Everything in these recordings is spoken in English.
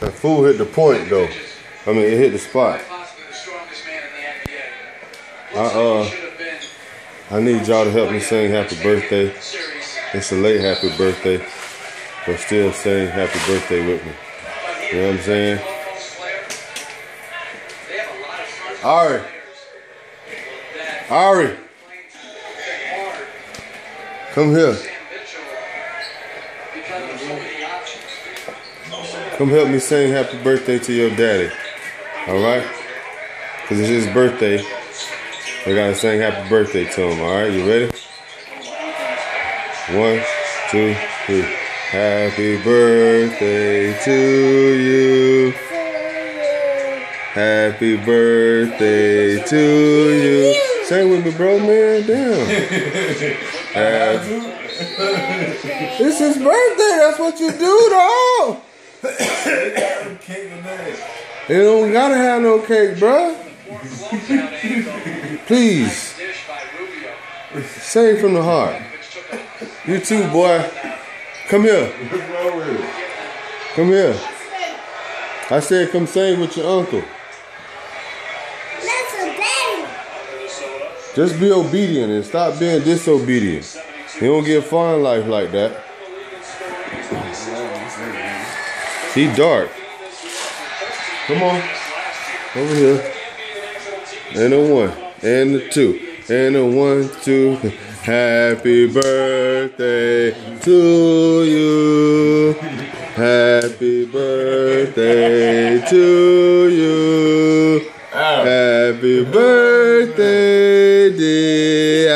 That fool hit the point though. I mean, it hit the spot. I need y'all to help me sing happy birthday. It's a late happy birthday, but still sing happy birthday with me. You know what I'm saying? Ari, come here. Come help me sing happy birthday to your daddy. Alright? Because it's his birthday. We gotta sing happy birthday to him. Alright, you ready? 1, 2, 3. Happy birthday to you. Happy birthday to you. Sing with me, bro, man. Damn. It's his birthday. That's what you do, though. You don't gotta have no cake, bro. Please. Sing from the heart. You too, boy. Come here. Come here. I said come sing with your uncle. Just be obedient and stop being disobedient. You don't get far in life like that. He dark. Come on. Over here. And a 1. And a 2. And a 1, 2. Happy birthday to you. Happy birthday to you. Happy birthday, dear.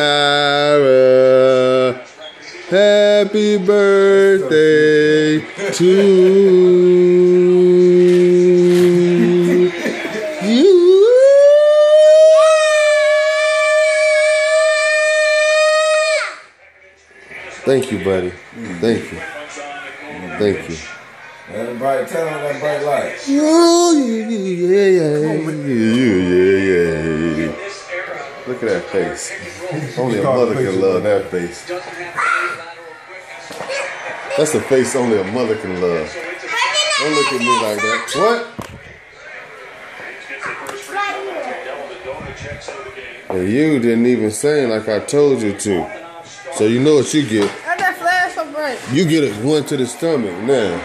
Happy birthday to you. Thank you, buddy. Thank you. Thank you. That bright, tell them that bright light. Yeah. Look at that face. Only a mother can love that face. That's a face only a mother can love. Don't look at me like that. What? And you didn't even sing like I told you to. So you know what you get. That flare so bright. You get a 1 to the stomach now.